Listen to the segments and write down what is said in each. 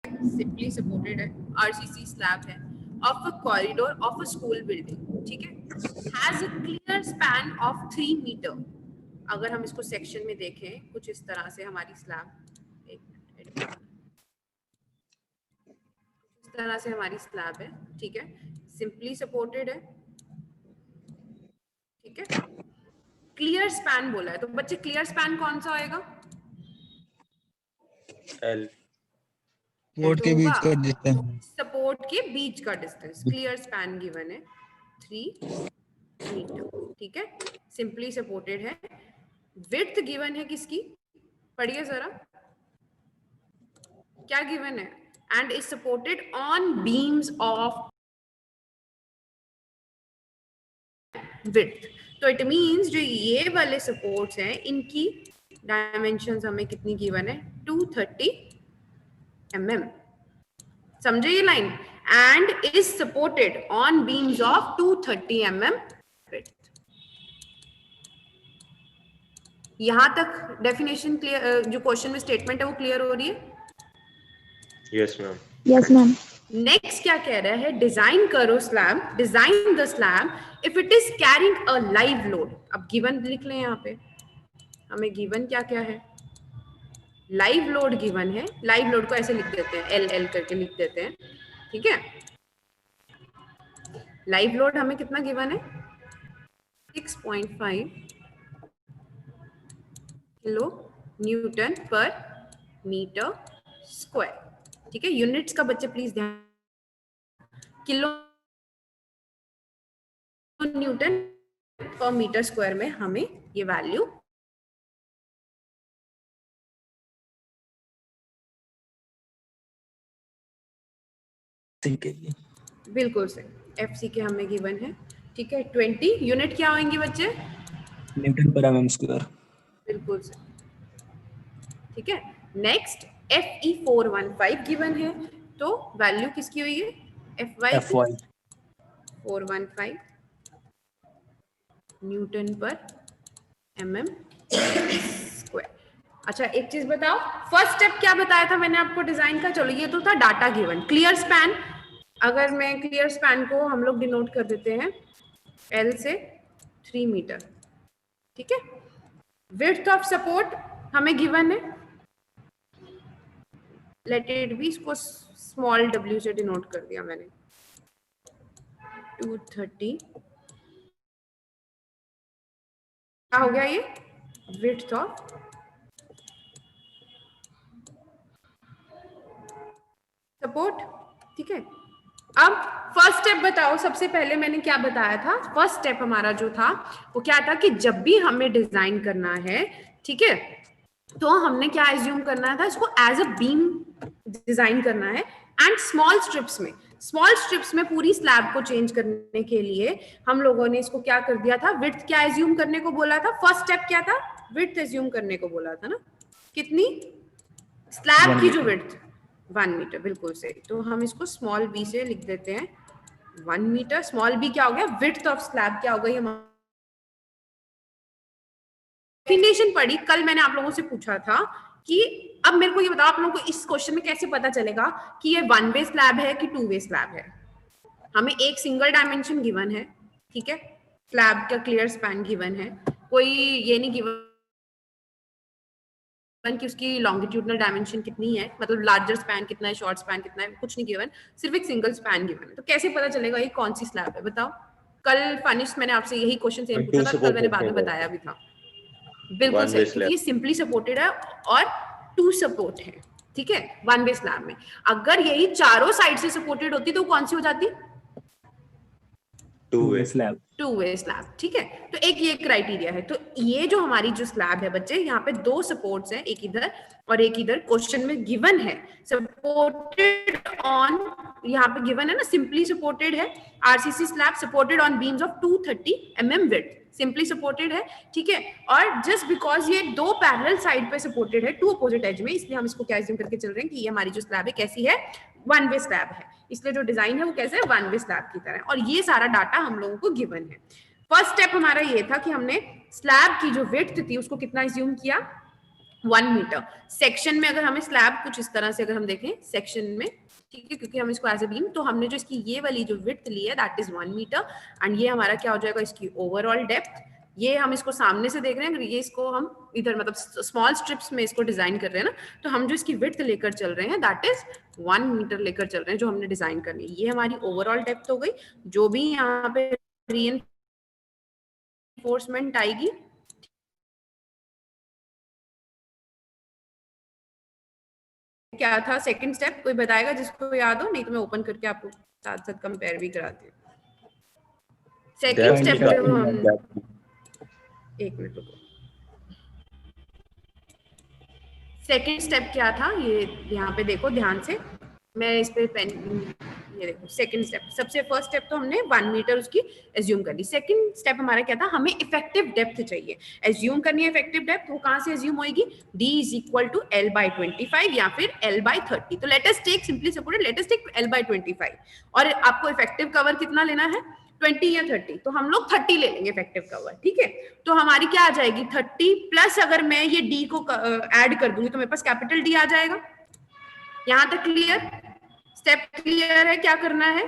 Simply supported है, RCC slab है of a corridor of a school building, ठीक है, has a clear span of 3 metre. अगर हम इसको सेक्शन में देखें कुछ इस तरह से हमारी स्लैब, इस तरह से हमारी स्लैब है, ठीक है, सिंपली सपोर्टेड है, ठीक है, क्लियर स्पैन बोला है, तो बच्चे क्लियर स्पैन कौन सा होएगा? एल। सपोर्ट के बीच का डिस्टेंस, सपोर्ट के बीच का डिस्टेंस, क्लियर स्पैन गिवन है 3 मीटर, ठीक है, सिंपली सपोर्टेड है। विड्थ गिवन है किसकी, पढ़िए जरा क्या गिवन है, and is supported on beams of width. तो इट मींस जो ये वाले सपोर्ट्स हैं इनकी डायमेंशंस हमें कितनी गिवन है, 230 mm, समझे ये line, and is supported on beams of 230 mm width. यहां तक डेफिनेशन क्लियर, जो क्वेश्चन में स्टेटमेंट है वो क्लियर हो रही है? Yes ma'am. Yes ma'am. Next क्या कह रहा है, डिजाइन करो slab, design the slab if it is carrying a live load. अब गिवन लिख लें, यहाँ पे हमें गिवन क्या क्या है, लाइव लोड गिवन है, लाइव लोड को ऐसे लिख देते हैं, एल एल करके लिख देते हैं, ठीक है। लाइव लोड हमें कितना गिवन है, 6.5 किलो न्यूटन पर मीटर स्क्वायर, ठीक है। यूनिट्स का बच्चे प्लीज ध्यान, किलो न्यूटन पर मीटर स्क्वायर में हमें ये वैल्यू बिल्कुल से एफसी के हमें गिवन है, ठीक है। 20 यूनिट क्या होंगी बच्चे, न्यूटन पर एमएम स्क्वायर, बिल्कुल से, ठीक है। नेक्स्ट FE 415 गिवन है, तो वैल्यू किसकी हुई है, FY 415 न्यूटन पर mm स्क्वायर। अच्छा एक चीज बताओ, फर्स्ट स्टेप क्या बताया था मैंने आपको डिजाइन का, चलो ये तो था डाटा गिवन, क्लियर स्पैन। अगर मैं क्लियर स्पैन को हम लोग डिनोट कर देते हैं L से 3 मीटर, ठीक है। विड्थ ऑफ सपोर्ट हमें गिवन है, लेट इट बी, इसको स्मॉल w से डिनोट कर दिया मैंने, 230, क्या हो गया ये, विड्थ ऑफ सपोर्ट, ठीक है। अब फर्स्ट स्टेप बताओ, सबसे पहले मैंने क्या बताया था, फर्स्ट स्टेप हमारा जो था वो क्या था कि जब भी हमें डिजाइन करना है, ठीक है, तो हमने क्या एज्यूम करना था, इसको एज अ बीम डिजाइन करना है, एंड स्मॉल स्ट्रिप्स में पूरी स्लैब को चेंज करने के लिए हम लोगों ने इसको क्या कर दिया था, विड्थ क्या एज्यूम करने को बोला था, फर्स्ट स्टेप क्या था, विड्थ एज्यूम करने को बोला था ना, कितनी, स्लैब की जो विड्थ 1 मीटर, बिल्कुल सही। तो हम इसको स्मॉल b से लिख देते हैं 1 मीटर, स्मॉल b क्या हो गया, विड्थ ऑफ स्लैब क्या हो गई हमारी, डेफिनेशन पढ़ी कल मैंने आप लोगों से पूछा था कि अब मेरे को ये बताओ आप लोगों को इस क्वेश्चन में कैसे पता चलेगा कि ये 1 वे स्लैब है कि 2 वे स्लैब है। हमें एक सिंगल डायमेंशन गिवन है, ठीक है, स्लैब का क्लियर स्पैन गिवन है, कोई ये नहीं गिवन कि उसकी लॉन्गिट्यूडनल डायमेंशन कितनी है, मतलब लार्जर स्पैन कितना है, शॉर्ट स्पैन कितना है, कुछ नहीं गिवन, सिर्फ एक सिंगल स्पैन गिवन है। तो कैसे पता चलेगा ये कौन सी स्लैब है, बताओ। कल फनिश मैंने आपसे यही क्वेश्चन सेम पूछा था, कल मैंने बाद में बताया भी था, बिल्कुल सही, क्योंकि ये सिंपली सपोर्टेड है और 2 सपोर्ट है, ठीक है, 1 वे स्लैब में। अगर यही चारों साइड से सपोर्टेड होती तो कौन सी हो जाती, 2 वे स्लैब, 2 वे स्लैब, ठीक है। तो एक ये क्राइटेरिया है। तो ये जो हमारी जो स्लैब है बच्चे, यहाँ पे 2 सपोर्ट्स हैं, एक इधर और एक इधर, क्वेश्चन में गिवन है सपोर्टेड ऑन, यहाँ पे गिवन है ना, सिंपली सपोर्टेड है, RCC slab supported on beams of 230 mm width, simply supported है, ठीक है। और जस्ट बिकॉज ये 2 पैरेलल साइड पे सपोर्टेड है 2 अपोजिट एज में, इसलिए हम इसको क्या एज्यूम करके चल रहे हैं कि ये हमारी जो स्लैब है कैसी है, 1 वे स्लैब है, इसलिए जो डिजाइन है वो कैसे है, 1 वे स्लैब की तरह। और ये सारा डाटा हम लोगों को गिवन है। फर्स्ट स्टेप हमारा ये था कि हमने स्लैब की जो विड्थ थी उसको कितना एज्यूम किया, 1 मीटर। सेक्शन में अगर हमें स्लैब कुछ इस तरह से अगर हम देखें सेक्शन में, ठीक है, क्योंकि हम इसको एज ए बीम, तो हमने जो इसकी ये वाली जो विड्थ ली है दैट इज 1 मीटर एंड ये हमारा क्या हो जाएगा इसकी ओवरऑल डेप्थ। ये हम इसको सामने से देख रहे हैं, अगर ये इसको हम इधर मतलब स्मॉल स्ट्रिप्स में इसको डिजाइन कर रहे हैं ना, तो हम जो इसकी विड्थ लेकर चल रहे हैं दैट इज 1 मीटर लेकर चल रहे हैं जो हमने डिजाइन करनी है। ये हमारी ओवरऑल डेप्थ हो गई। जो भी यहाँ पे रीइंफोर्समेंट आएगी क्या था सेकंड स्टेप, कोई बताएगा जिसको याद हो, नहीं तो मैं ओपन करके आपको साथ साथ कंपेयर भी कराती हूँ। सेकंड स्टेप जो हम एक मिनट रुको, सेकंड स्टेप क्या था ये यहाँ पे देखो ध्यान से, मैं इस पे पेन, ये देखो सेकंड स्टेप, सबसे फर्स्ट स्टेप तो हमने 1 मीटर उसकी एज्यूम कर ली। सेकंड स्टेप हमारा क्या था, हमें इफेक्टिव डेप्थ चाहिए, एज्यूम करनी है इफेक्टिव डेप्थ। वो कहाँ से एज्यूम होगी, d is equal to l by 25 या फिर l बाई 30। तो let us take simply supported, let us take l by 25 और आपको इफेक्टिव कवर कितना लेना है 20 या 30, तो हम लोग 30 ले लेंगे इफेक्टिव कवर, ठीक है। तो हमारी क्या आ जाएगी 30 प्लस अगर मैं ये d को ऐड कर दूंगी तो मेरे पास कैपिटल D आ जाएगा। यहां तक क्लियर, स्टेप क्लियर है, क्या करना है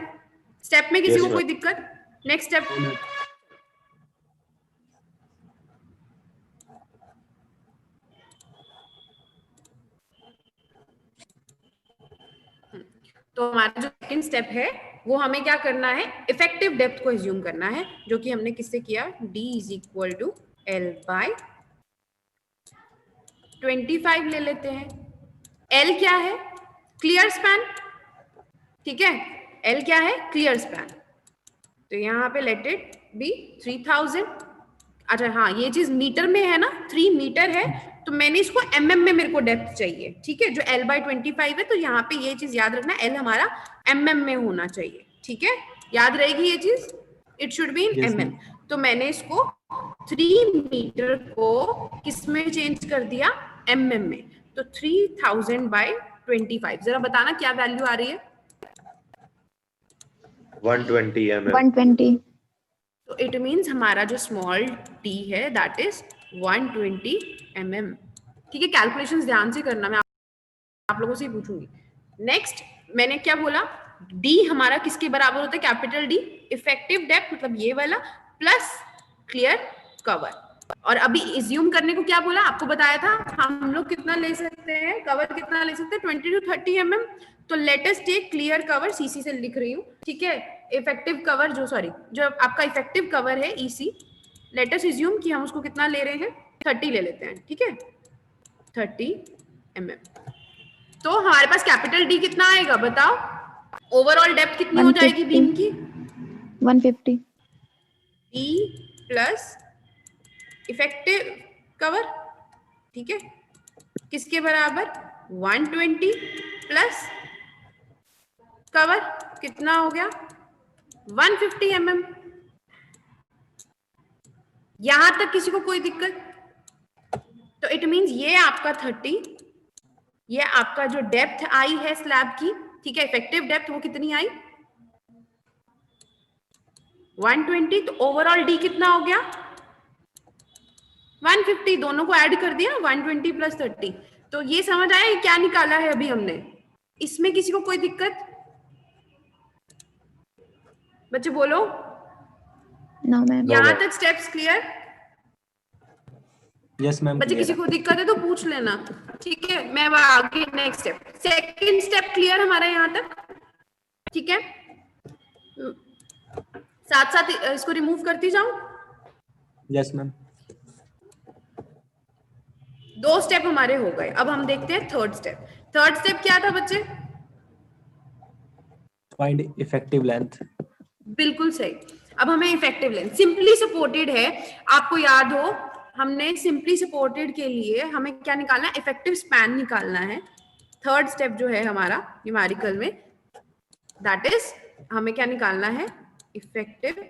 स्टेप में, किसी को कोई दिक्कत? नेक्स्ट स्टेप तो हमारा जो सेकंड स्टेप है वो हमें क्या करना है, इफेक्टिव डेप्थ को एज्यूम करना है, जो कि हमने किससे किया, d is equal to l by 25 ले लेते हैं। l क्या है, क्लियर स्पैन, ठीक है, l क्या है, क्लियर स्पैन। तो यहाँ पे लेट इट बी 3000। अच्छा हाँ, ये चीज मीटर में है ना, 3 मीटर है, तो मैंने इसको mm में मेरे को डेप्थ चाहिए, ठीक है, जो l बाई 25 है। तो यहाँ पे ये चीज याद रखना, l हमारा mm में होना चाहिए, ठीक है, याद रहेगी ये चीज, it should be in mm। तो मैंने इसको 3 मीटर को किस में चेंज कर दिया, mm में। तो 3000 बाई 25, जरा बताना क्या वैल्यू आ रही है, 120 mm। 120। तो इट मीन्स हमारा जो स्मॉल t है दैट इज 120 mm, ठीक है। कैलकुलेशंस ध्यान से करना, मैं आप लोगों से ही पूछूंगी। नेक्स्ट मैंने क्या बोला, d हमारा किसके बराबर होता है, कैपिटल D, इफेक्टिव डेप्थ मतलब ये वाला प्लस क्लियर कवर। और अभी इज्यूम करने को क्या बोला, आपको बताया था हम लोग कितना ले सकते हैं, कवर कितना ले सकते हैं 20 to 30 mm। तो let us take clear cover, CC से लिख रही हूँ, ठीक है, इफेक्टिव कवर जो सॉरी जो आपका इफेक्टिव कवर है EC, लेट अस इज्यूम कि हम उसको कितना ले रहे हैं 30 ले लेते हैं, ठीक है 30 mm। तो हमारे पास कैपिटल D कितना आएगा बताओ, ओवरऑल डेप्थ कितनी हो जाएगी बीम की, 150। D प्लस इफेक्टिव कवर, ठीक है, किसके बराबर 120 प्लस कवर कितना हो गया 150 mm। यहां तक किसी को कोई दिक्कत? तो इट मींस ये आपका 30, ये आपका जो डेप्थ आई है स्लैब की, ठीक है, इफेक्टिव डेप्थ वो कितनी आई 120। तो ओवरऑल D कितना हो गया 150, दोनों को ऐड कर दिया 120 प्लस 30। तो ये समझ आया क्या निकाला है अभी हमने, इसमें किसी को कोई दिक्कत? बच्चे बोलो, नो मैम। यहां तक स्टेप्स क्लियर? Yes ma'am. बच्चे किसी को दिक्कत है तो पूछ लेना, ठीक है। मैं आगे next step, second step clear हमारा यहाँ तक, ठीक है। साथ साथ इसको रिमूव करती जाऊं। Yes ma'am. 2 स्टेप हमारे हो गए, अब हम देखते हैं थर्ड स्टेप। थर्ड स्टेप क्या था बच्चे? Find effective length. बिल्कुल सही। अब हमें इफेक्टिव लेंथ, सिंपली सपोर्टेड है, आपको याद हो हमने सिंपली सपोर्टेड के लिए हमें क्या निकालना है, इफेक्टिव स्पैन निकालना है। थर्ड स्टेप जो है हमारा न्यूमेरिकल में, दैट इज हमें क्या निकालना है, इफेक्टिव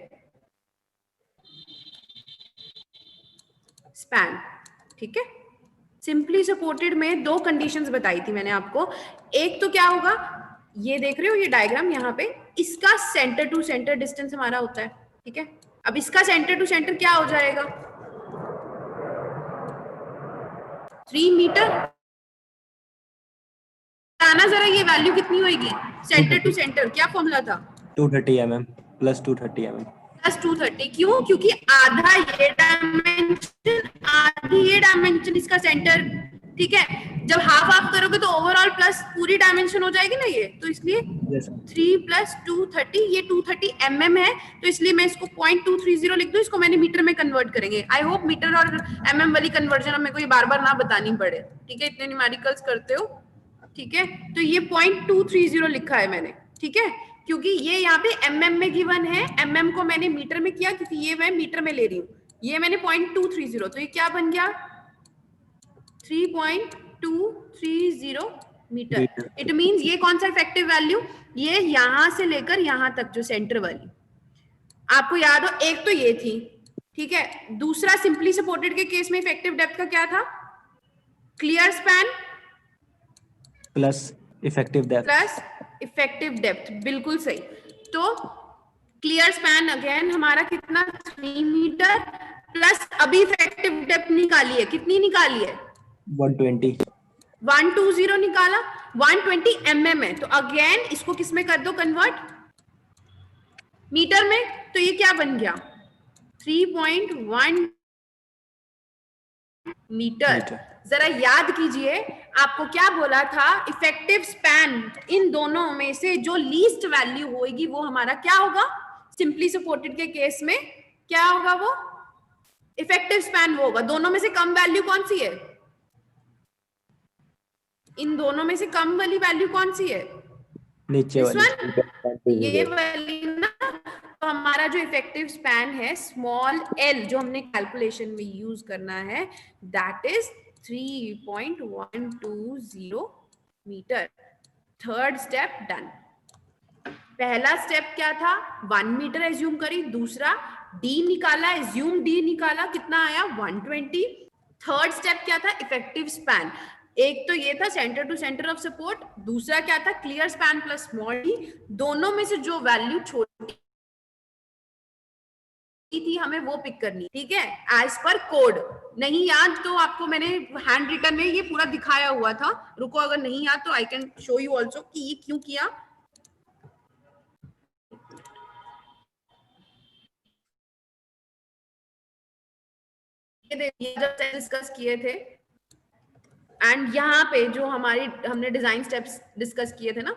स्पैन, ठीक है। सिंपली सपोर्टेड में 2 कंडीशंस बताई थी मैंने आपको। एक तो क्या होगा, ये देख रहे हो ये डायग्राम यहाँ पे, इसका सेंटर टू सेंटर डिस्टेंस हमारा होता है, ठीक है। अब इसका सेंटर टू सेंटर क्या हो जाएगा, 3 मीटर। आना जरा, ये वैल्यू कितनी होगी सेंटर टू सेंटर? क्या फॉर्मूला था? 230 mm प्लस 230 mm। प्लस 230। क्यों? क्योंकि आधा ये डायमेंशन, आधी ये डायमेंशन इसका सेंटर, ठीक है। जब हाफ हाफ करोगे तो ओवरऑल प्लस पूरी डायमेंशन हो जाएगी ना ये, तो इसलिए यस 3 प्लस 230, ये 230 mm है, तो इसलिए मैं इसको 0.230 लिख दूं। इसको मैंने मीटर में कन्वर्ट करेंगे। आई होप मीटर और mm वाली कन्वर्जन मेरे को ये बार बार ना बतानी पड़े, ठीक है, इतने न्यूमेरिकल्स करते हो, ठीक है। तो ये 0.230 लिखा है मैंने, ठीक है, क्योंकि ये यहाँ पे mm में गिवन है। mm को मैंने मीटर में किया क्योंकि ये मैं मीटर में ले रही हूँ। ये मैंने 0.230, तो ये क्या बन गया 3.230 मीटर। इट मींस ये कौन सा इफेक्टिव वैल्यू, ये यहां से लेकर यहां तक जो सेंटर वाली, आपको याद हो, एक तो ये थी, ठीक है। दूसरा सिंपली सपोर्टेड के केस में इफेक्टिव डेप्थ का क्या था? Clear span plus effective depth. Plus effective depth, बिल्कुल सही। तो क्लियर स्पैन अगेन हमारा कितना 3 मीटर प्लस अभी इफेक्टिव डेप्थ निकाली है, कितनी निकाली है 120 निकाला, 120 mm है। तो अगेन इसको किस में कर दो कन्वर्ट, मीटर में। तो ये क्या बन गया 3.1 मीटर। जरा याद कीजिए आपको क्या बोला था, इफेक्टिव स्पैन इन दोनों में से जो लीस्ट वैल्यू होगी वो हमारा क्या होगा, सिंपली सपोर्टेड के केस में क्या होगा, वो इफेक्टिव स्पैन वो होगा। दोनों में से कम वैल्यू कौन सी है, इन दोनों में से कम वाली वैल्यू कौन सी है, नीचे वाली, ये वाली ना। तो हमारा जो इफेक्टिव स्पैन है स्मॉल l, जो हमने कैलकुलेशन में यूज करना है, that is 3.120 metre. Third step done. पहला स्टेप क्या था, 1 मीटर एज्यूम करी, दूसरा d निकाला, एज्यूम d निकाला, कितना आया 120। थर्ड स्टेप क्या था, इफेक्टिव स्पैन। एक तो ये था centre to centre of support, दूसरा क्या था clear span plus small d। दोनों में से जो वैल्यू छोटी थी हमें वो पिक करनी, ठीक है, एज पर कोड। नहीं याद तो आपको मैंने हैंड रिटन में ये पूरा दिखाया हुआ था, रुको अगर नहीं याद तो I can show you also कि ये क्यों किया। जब डिस्कस किए थे एंड यहाँ पे जो हमने डिजाइन स्टेप्स डिस्कस किए थे ना,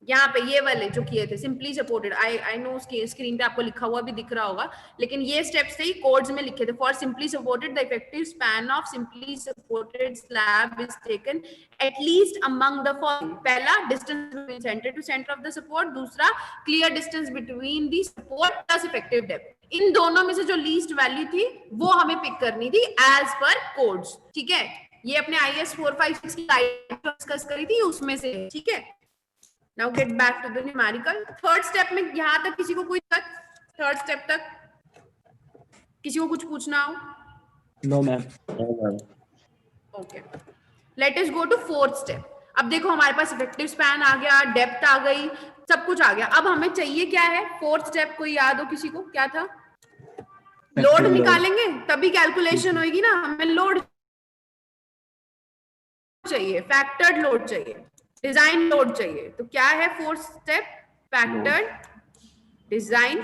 यहाँ पे ये वाले जो किए थे सिंपली सपोर्टेड, आई नो उसकी स्क्रीन पे आपको लिखा हुआ भी दिख रहा होगा, लेकिन ये स्टेप्स ही कोड्स में लिखे थे। For simply supported the effective span of simply supported slab is taken at least among the following. पहला distance between centre to centre of the support, दूसरा clear distance between the support plus effective depth. इन दोनों में से जो least value थी वो हमें पिक करनी थी एज पर कोड्स, ठीक है। ये अपने IS 456 की डिस्कस करी थी उसमें से, ठीक है। Now get back to the numerical. Third step में यहाँ तक किसी को कोई थर्ड स्टेप तक किसी को कुछ पूछना हो? No ma'am. Okay, let us go to fourth step. अब देखो हमारे पास इफेक्टिव स्पैन आ गया, डेप्थ आ गई, सब कुछ आ गया। अब हमें चाहिए क्या है, फोर्थ स्टेप कोई याद हो किसी को, क्या था? लोड निकालेंगे तभी कैलकुलेशन होगी ना, हमें लोड चाहिए, फैक्टर्ड लोड चाहिए, डिजाइन लोड चाहिए। तो क्या है fourth step, factored design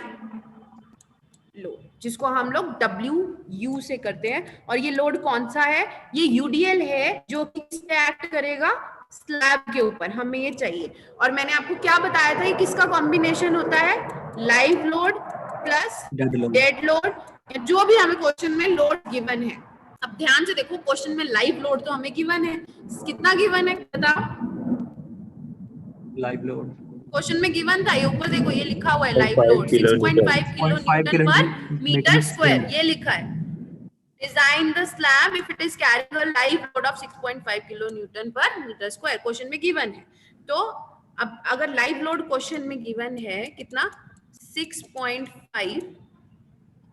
load, जिसको हम लोग WU से करते हैं। और ये लोड कौन सा है, ये UDL है जो किस पे एक्ट करेगा, स्लैब के ऊपर, हमें ये चाहिए। और मैंने आपको क्या बताया था, ये किसका कॉम्बिनेशन होता है, live load plus dead load, जो भी हमें क्वेश्चन में लोड गिवन है। अब ध्यान से देखो, क्वेश्चन में लाइव लोड तो हमें गिवन है, कितना गिवन है बताओ, लाइव लोड क्वेश्चन में गिवन था, ये ऊपर देखो ये लिखा हुआ है, लाइव लोड 6.5 किलो न्यूटन पर मीटर स्क्वायर, ये लिखा है। Design the slab if it is carrying a live load of 6.5 kilo newton पर मीटर स्क्वायर, क्वेश्चन में गिवन है। तो अब अगर लाइव लोड क्वेश्चन में गिवन है कितना 6.5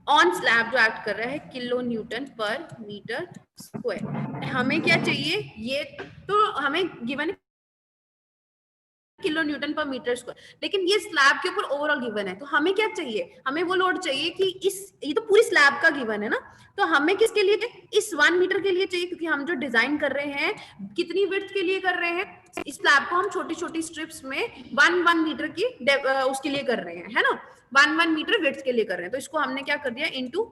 ऑन स्लैब जो एक्ट कर रहा है किलो न्यूटन पर मीटर स्क्वायर, हमें क्या चाहिए, ये तो हमें गिवन किलो न्यूटन पर मीटर स्क्वायर। लेकिन ये स्लैब के ऊपर ओवरऑल गिवन है, तो हमें क्या चाहिए, हमें वो लोड चाहिए कि ये तो पूरी स्लैब का गिवन है ना, तो हमें किसके लिए, इस 1 मीटर के लिए चाहिए, क्योंकि हम जो डिजाइन कर रहे हैं कितनी विड्थ के लिए कर रहे हैं, इस स्लैब को हम छोटी छोटी स्ट्रिप्स में 1 मीटर की उसके लिए कर रहे हैं, है ना, 1 मीटर विड्थ के लिए कर रहे हैं। तो इसको हमने क्या कर दिया, इनटू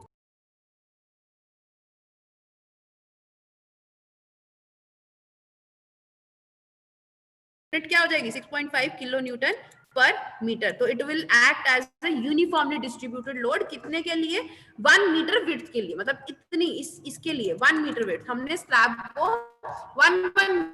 क्या हो जाएगी 6.5 किलो न्यूटन पर मीटर। तो it will act as a uniformly distributed load, कितने के लिए, 1 मीटर विड्थ के लिए, मतलब इतनी इसके लिए 1 मीटर विड्थ, हमने स्लैब को 1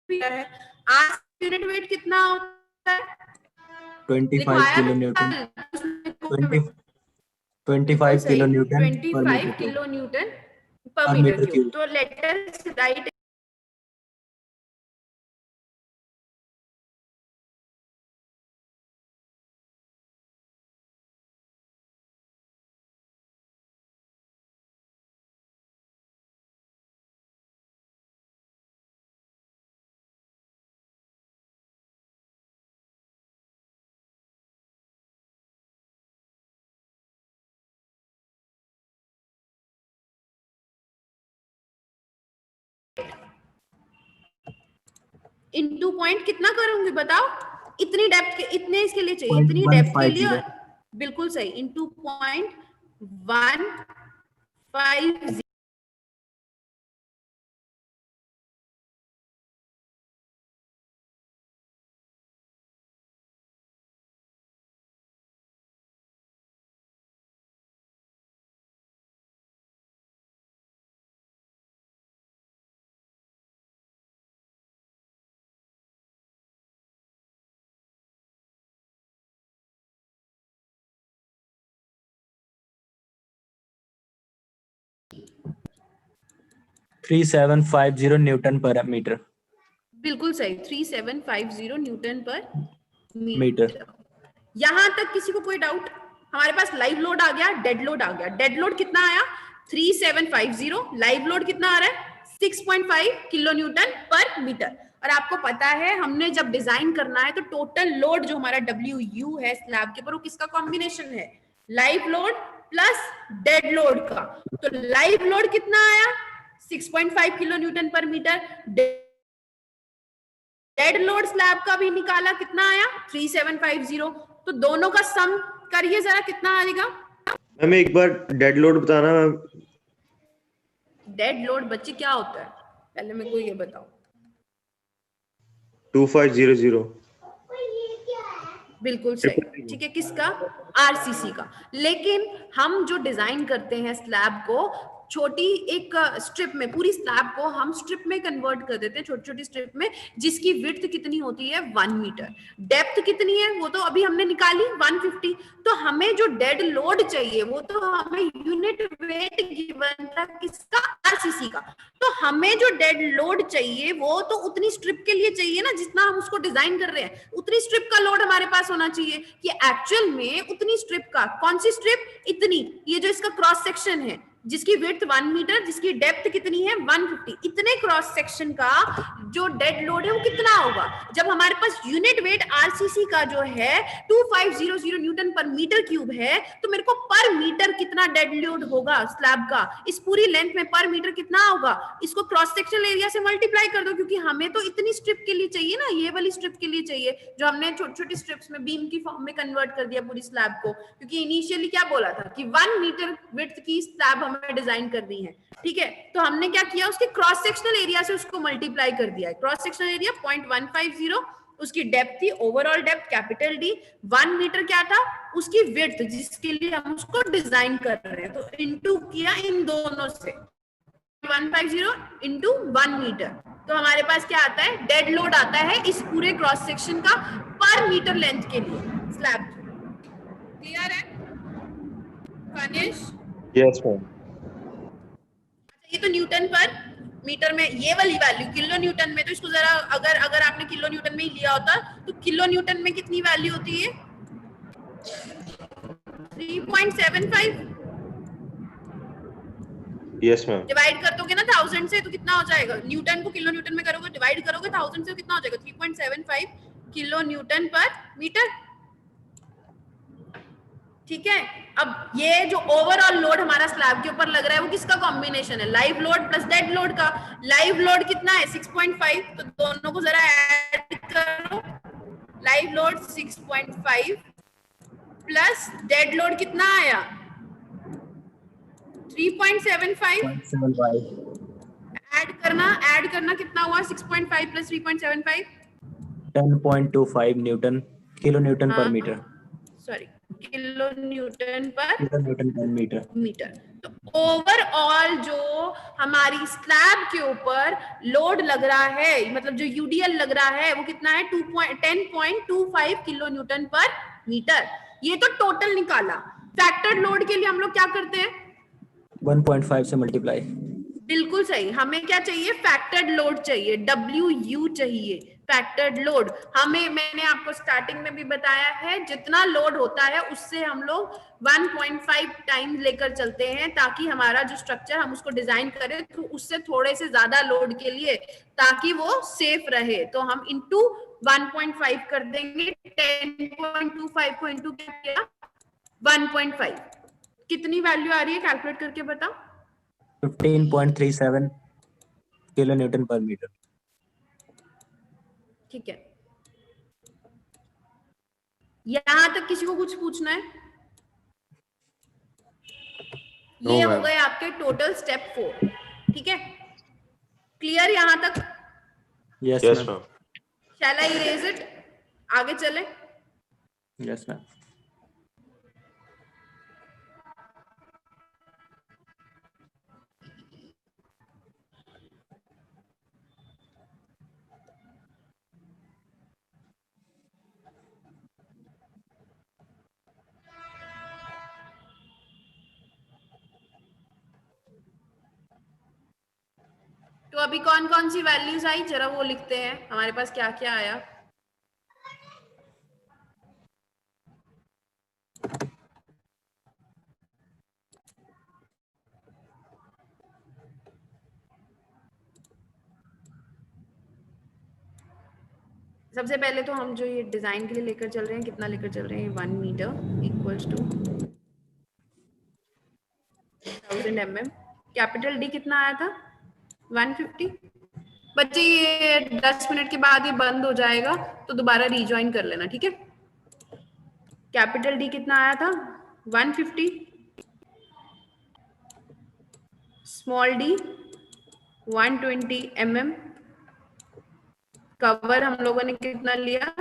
है। आज यूनिट वेट कितना होता है, 25 किलो न्यूटन, 25 किलो न्यूटन पर 25 मीटर किलो न्यूटन पर पर मीटर मीटर क्यूब। क्यूब। तो let us right into point कितना करूंगी बताओ, इतनी डेप्थ के, इतने इसके लिए चाहिए, इतनी डेप्थ के लिए, 0.150 बिल्कुल सही, इनटू 0.150। थ्री 3750 न्यूटन पर मीटर। बिल्कुल सही, 3750 न्यूटन पर मीटर। मीटर। यहां तक किसी को कोई डाउट, हमारे पास लाइव लोड आ गया, डेड लोड आ गया। डेड लोड कितना आया 3750, लाइव लोड कितना आ रहा है 6.5 किलो न्यूटन पर मीटर। और आपको पता है हमने जब डिजाइन करना है तो टोटल लोड जो हमारा WU है स्लैब के ऊपर, वो किसका कॉम्बिनेशन है, live load plus dead load का। तो लाइव लोड कितना आया 6.5 किलो न्यूटन पर मीटर, डेड लोड स्लैब का भी निकाला, कितना आया 3750। तो दोनों का सम करिए जरा, कितना आएगा। मैम एक बार डेड लोड बताना मैम। डेड लोड बच्चे क्या होता है, पहले मेरे को ये बताओ। 2500। बिल्कुल सही, ठीक है, किसका, RCC का। लेकिन हम जो डिजाइन करते हैं स्लैब को, छोटी एक स्ट्रिप में, पूरी स्लैब को हम स्ट्रिप में कन्वर्ट कर देते हैं, छोटी छोटी स्ट्रिप में, जिसकी विड्थ कितनी होती है 1 मीटर, डेप्थ कितनी है वो तो अभी हमने निकाली 150। तो हमें जो डेड लोड चाहिए वो तो हमें यूनिट वेट गिवन था किसका, RCC का। तो हमें जो डेड लोड चाहिए वो तो उतनी स्ट्रिप के लिए चाहिए ना, जितना हम उसको डिजाइन कर रहे हैं उतनी स्ट्रिप का लोड हमारे पास होना चाहिए, कि एक्चुअल में उतनी स्ट्रिप का, कौन सी स्ट्रिप, इतनी, ये जो इसका क्रॉस सेक्शन है जिसकी विड्थ 1 मीटर, जिसकी डेप्थ कितनी है 150, इतने क्रॉस सेक्शन का जो डेड लोड है वो कितना होगा। जब हमारे पास यूनिट वेट RCC का जो है 2500 न्यूटन पर मीटर क्यूब है, तो मेरे को पर मीटर कितना डेड लोड होगा स्लैब का, इस पूरी लेंथ में पर मीटर कितना होगा, इसको क्रॉस सेक्शनल एरिया से मल्टीप्लाई कर दो, क्योंकि हमें तो इतनी स्ट्रिप के लिए चाहिए ना, ये वाली स्ट्रिप के लिए चाहिए जो हमने छोटी छोटी स्ट्रिप्स में बीम की फॉर्म में कन्वर्ट कर दिया पूरी स्लैब को। क्योंकि इनिशियली क्या बोला था कि 1 मीटर विड्थ की स्लैब हमें डिजाइन करनी है, ठीक है, तो हमने क्या किया, उसके क्रॉस सेक्शनल एरिया से उसको मल्टीप्लाई कर दिया है। क्रॉस सेक्शनल एरिया 0.150, उसकी डेप्थ थी, overall depth capital D, 1 metre क्या था उसकी विड्थ जिसके लिए हम उसको डिजाइन कर रहे हैं, तो इनटू किया इन दोनों से। 0.150 into 1 मीटर, तो हमारे पास क्या आता है, डेड लोड आता है इस पूरे क्रॉस सेक्शन का पर मीटर लेंथ के लिए स्लैब। क्लियर है फनिश? Yes ma'am. ये तो न्यूटन पर मीटर में ये वाली वैल्यू किलो न्यूटन में, तो इसको जरा अगर आपने किलो न्यूटन में ही लिया होता तो किलो न्यूटन में कितनी वैल्यू होती है? 3.75। Yes ma'am. डिवाइड कर दोगे ना 1000 से तो कितना हो जाएगा? न्यूटन को किलो न्यूटन में करोगे, डिवाइड करोगे 1000 से तो कितना हो जाएगा? 3.75 किलो न्यूटन पर मीटर। ठीक है, अब ये जो ओवरऑल लोड हमारा स्लैब के ऊपर लग रहा है वो किसका कॉम्बिनेशन है? Live load plus dead load का। लाइव लोड कितना है? 6.5, तो दोनों को जरा ऐड करो। Live load 6.5 plus dead load कितना आया? 3.75। ऐड करना कितना हुआ? 6.5 प्लस 3.75 10.25 न्यूटन, किलो न्यूटन पर मीटर। सॉरी, किलो न्यूटन पर मीटर। मीटर। तो ओवरऑल जो हमारी स्लैब के ऊपर लोड लग रहा है, मतलब जो यूडीएल लग रहा है वो कितना है? 10.25 किलो न्यूटन पर मीटर। ये तो टोटल निकाला। फैक्टर्ड लोड के लिए हम लोग क्या करते हैं? 1.5 से मल्टीप्लाई। बिल्कुल सही, हमें क्या चाहिए? फैक्टर्ड लोड चाहिए, WU चाहिए, फैक्टर्ड लोड। हमें, मैंने आपको स्टार्टिंग में भी बताया है, जितना लोड होता है उससे हम लोग 1.5 टाइम लेकर चलते हैं, ताकि हमारा जो स्ट्रक्चर हम उसको डिजाइन करें तो उससे थोड़े से ज्यादा लोड के लिए, ताकि वो सेफ रहे। तो हम इंटू 1.5 कर देंगे। 10.25 को इंटू क्या किया? 1.5। कितनी वैल्यू आ रही है? कैलकुलेट करके बताओ। 15.37 किलो न्यूटन पर मीटर। ठीक है, यहां तक किसी को कुछ पूछना है? No, ये हो ma'am. गए आपके टोटल स्टेप 4। ठीक है, क्लियर यहां तक? Yes yes ma'am. Ma'am. Shall I erase it? आगे चले। Yes ma'am. तो अभी कौन कौन सी वैल्यूज आई जरा वो लिखते हैं, हमारे पास क्या क्या आया। सबसे पहले तो हम जो ये डिजाइन के लिए लेकर चल रहे हैं, कितना लेकर चल रहे हैं? 1 metre equals to 1000 mm। Capital D कितना आया था? 150। बच्चे ये 10 मिनट के बाद ये बंद हो जाएगा तो दोबारा रीजॉइन कर लेना, ठीक है? कैपिटल डी कितना आया था? 150। Small D 120 mm। कवर हम लोगों ने कितना लिया?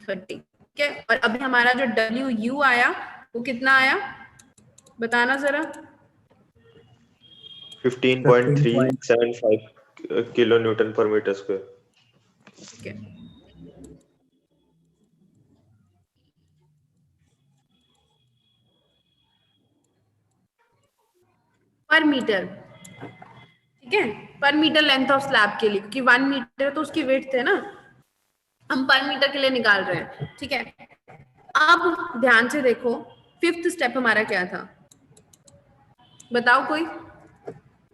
30। ठीक है, और अभी हमारा जो WU आया वो कितना आया बताना जरा। 15.375 किलो न्यूटन पर मीटर स्क्वायर। ठीक है, पर मीटर। ठीक है, पर मीटर लेंथ ऑफ स्लैब के लिए, क्योंकि 1 मीटर तो उसकी वेट है ना, हम पर मीटर के लिए निकाल रहे हैं। ठीक है, अब ध्यान से देखो, 5th स्टेप हमारा क्या था? बताओ कोई।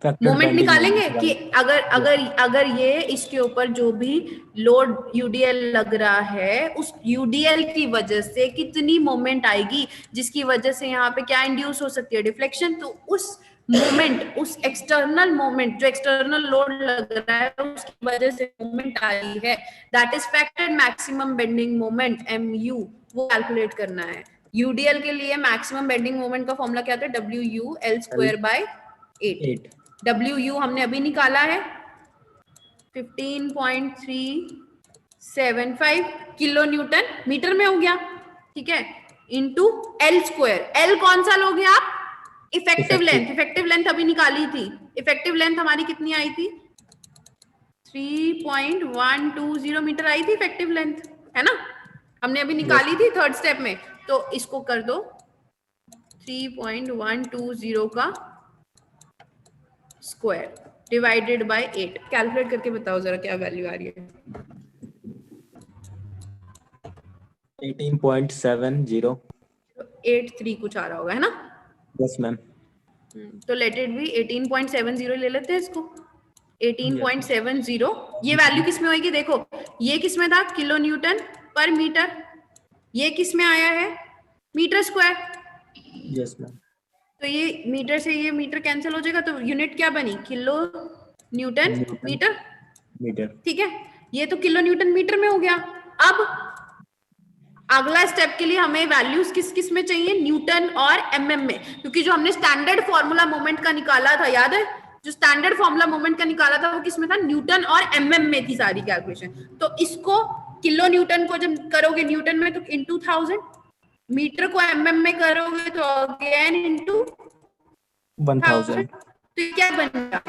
मोमेंट निकालेंगे कि अगर ये इसके ऊपर जो भी लोड यूडीएल लग रहा है, उस यूडीएल की वजह से कितनी मोमेंट आएगी, जिसकी वजह से यहाँ पे क्या इंड्यूस हो सकती है? डिफ्लेक्शन। तो उस मोमेंट, उस एक्सटर्नल मोमेंट, जो एक्सटर्नल लोड लग रहा है उसकी वजह से मोमेंट आई है, that is factored maximum bending moment, MU, वो कैलकुलेट करना है। यूडीएल के लिए मैक्सिमम बेंडिंग मोमेंट का फॉर्मूला क्या था? WU L²/8। WU हमने अभी निकाला है 15.375 किलो न्यूटन मीटर में हो गया। ठीक है, इंटू L²। L कौन सा लोगे आप? इफेक्टिव लेंथ अभी निकाली थी। इफेक्टिव लेंथ हमारी कितनी आई थी? 3.120 मीटर आई थी इफेक्टिव लेंथ, है ना? हमने अभी निकाली थी थर्ड स्टेप में। तो इसको कर दो 3.120 का स्क्वायर डिवाइडेड बाय 8। कैलकुलेट करके बताओ जरा क्या वैल्यू आ रही है। 18.70। 83 कुछ आ रहा होगा, है ना? Yes ma'am. तो लेट इट बी 18.70 ले लेते हैं इसको। 18.70 ये वैल्यू किस में होगी? देखो ये किस में था? किलो न्यूटन पर मीटर। ये किस में आया है? Metre square. Yes ma'am. तो ये मीटर से ये मीटर कैंसिल हो जाएगा, तो यूनिट क्या बनी? Kilo newton metre. मीटर। ठीक है, ये तो किलो न्यूटन मीटर में हो गया। अब अगला स्टेप के लिए हमें वैल्यूज किस किस में चाहिए? न्यूटन और एमएम में, क्योंकि जो हमने स्टैंडर्ड फॉर्मूला मोमेंट का निकाला था, याद है? जो स्टैंडर्ड फॉर्मूला मोमेंट का निकाला था वो किस में था? न्यूटन और एमएम में थी सारी कैलकुलेशन। तो इसको किलो न्यूटन को जब करोगे न्यूटन में तो इंटू 1000, मीटर को एमएम में करोगे तो अगेन इंटू 1000। तो क्या बनेगा?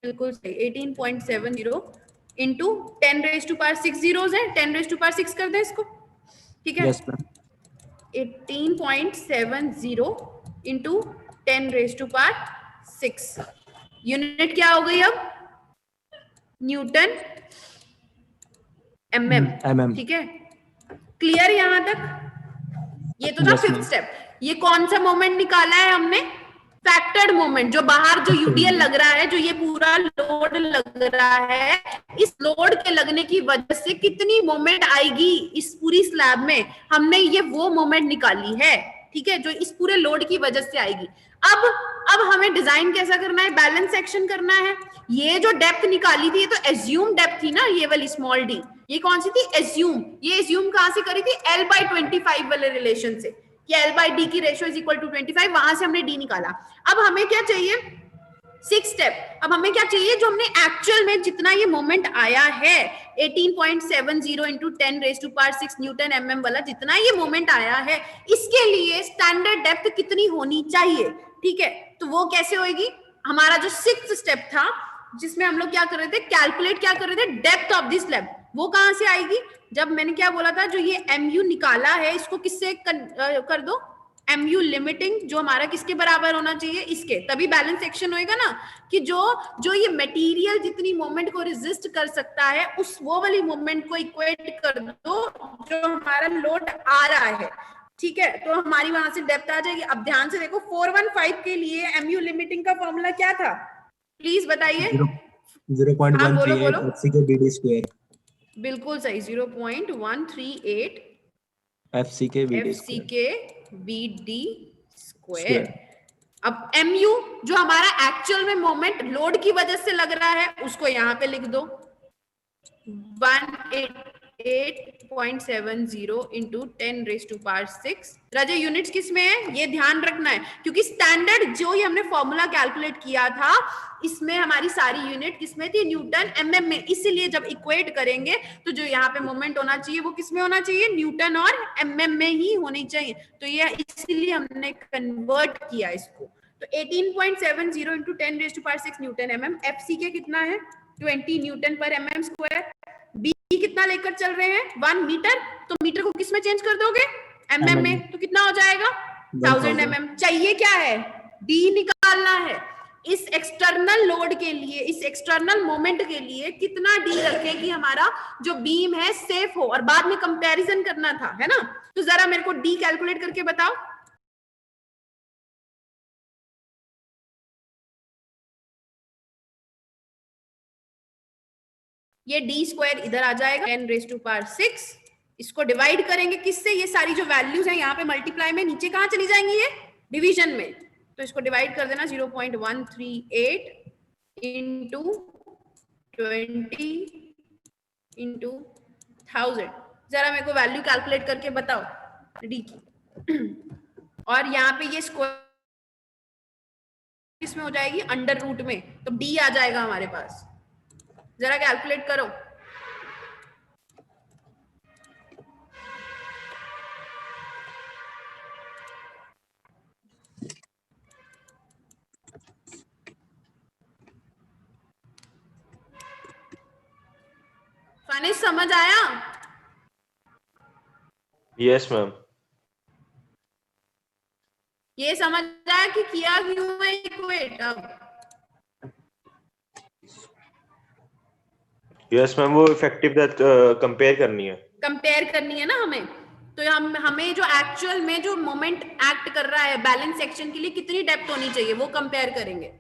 बिल्कुल सही, 18.70 इंटू 10⁻6 जीरोस है, 10⁻6 कर दे इसको। ठीक है, यस मैम। 18.70 इंटू 10⁻6 यूनिट क्या हो गई अब? Newton MM. एमएम। ठीक है, क्लियर यहां तक? ये तो था Yes, फिफ्थ ma'am. स्टेप। ये कौन सा मोमेंट निकाला है हमने? फैक्टर्ड मोमेंट, जो बाहर जो यूडीएल लग रहा है, जो ये पूरा लोड लग रहा है, इस लोड के लगने की वजह से कितनी मोमेंट आएगी इस पूरी स्लैब में, हमने ये वो मोमेंट निकाली है। ठीक है, जो इस पूरे लोड की वजह से आएगी। अब हमें डिजाइन कैसा करना है? बैलेंस सेक्शन करना है। ये जो डेप्थ निकाली थी ये तो एज्यूम डेप्थ थी ना, ये वाली स्मॉल डी। ये कौन सी थी? एज्यूम। ये एज्यूम कहां से करी थी? L/25 वाले रिलेशन से, कि L/D की रेशियो इज इक्वल टू 25। वहां से हमने डी निकाला। अब हमें क्या चाहिए? 6 स्टेप। अब हमें क्या चाहिए? जो हमने एक्चुअल में जितना ये मोमेंट आया है 18.70 इंटू 10⁻6 न्यूटन एमएम वाला, जितना ये मोमेंट आया है, इसके लिए स्टैंडर्ड डेप्थ कितनी होनी चाहिए? ठीक है, तो वो कैसे होगी? हमारा जो 6th स्टेप था, जिसमें हम लोग क्या कर रहे थे? कैलकुलेट क्या कर रहे थे? Depth of this slab. वो कहां से आएगी? जब मैंने क्या बोला था, जो ये एमयू निकाला है इसको किससे कर दो? एमयू लिमिटिंग, जो हमारा किसके बराबर होना चाहिए? इसके। तभी बैलेंस सेक्शन होएगा ना, कि जो ये मटेरियल जितनी मोमेंट को रेजिस्ट कर सकता है, उस वो वाली मोमेंट को इक्वेट कर दो जो हमारा लोड आ रहा है। ठीक है, तो हमारी वहां से डेप्थ आ जाएगी। अब ध्यान से देखो, 415 के लिए एमयू लिमिटिंग का फॉर्मूला क्या था? प्लीज बताइए। 0.138 एफसी के बीडी स्क्वायर। बिल्कुल सही, 0.138 एफसी के बीडी एफसी स्क्वायर। के बीडी स्क्वायर। अब एमयू जो हमारा एक्चुअल में मोमेंट लोड की वजह से लग रहा है, उसको यहां पे लिख दो 188.70 इंटू 10⁻6। राजा यूनिट्स किस में है ये ध्यान रखना है, क्योंकि स्टैंडर्ड जो ये हमने फॉर्मूला कैलकुलेट किया था, इसमें हमारी सारी यूनिट किसमें थी? न्यूटन एमएम में। इसीलिए जब इक्वेट करेंगे तो जो यहाँ पे मोमेंट होना चाहिए वो किसमें होना चाहिए? न्यूटन और एमएम में ही होनी चाहिए। तो ये इसीलिए हमने कन्वर्ट किया इसको। तो 18.70 इंटू 10⁻6 न्यूटन एमएम। एफसी के कितना है? 20 न्यूटन पर एमएम स्क्वायर। बी कितना लेकर चल रहे हैं? 1 मीटर। तो मीटर को किस में चेंज कर दोगे? एमएम में। तो कितना हो जाएगा? 1000 एमएम। चाहिए क्या है? डी निकालना है। इस एक्सटर्नल लोड के लिए, इस एक्सटर्नल मोमेंट के लिए कितना डी रखें कि हमारा जो बीम है सेफ हो, और बाद में कंपैरिजन करना था, है ना? तो जरा मेरे को डी कैलकुलेट करके बताओ। ये डी स्क्वायर इधर आ जाएगा 10⁻6। इसको डिवाइड करेंगे किससे? ये सारी जो वैल्यूज हैं यहाँ पे मल्टीप्लाई में, नीचे कहाँ चली जाएंगी? ये डिवीजन में। तो इसको डिवाइड कर देना 0.138 इंटू 20 इंटू 1000। जरा मेरे को वैल्यू कैलकुलेट करके बताओ डी की। और यहाँ पे ये स्क्वायर किसमें हो जाएगी? अंडर रूट में। तो डी आ जाएगा हमारे पास। जरा कैलकुलेट करो। समझ आया? Yes ma'am. ये समझ आया कि किया क्यों है इक्वेट? अब यस मैम, वो इफेक्टिव डेप्थ कंपेयर करनी है। कंपेयर करनी है ना हमें, तो हमें जो एक्चुअल में जो मोमेंट एक्ट कर रहा है बैलेंस सेक्शन के लिए कितनी डेप्थ होनी चाहिए वो कंपेयर करेंगे।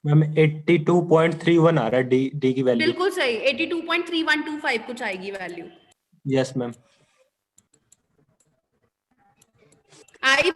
मैम 82.31 आ रहा है डी की वैल्यू। बिल्कुल सही, 82.3125 कुछ आएगी वैल्यू। Yes ma'am. आई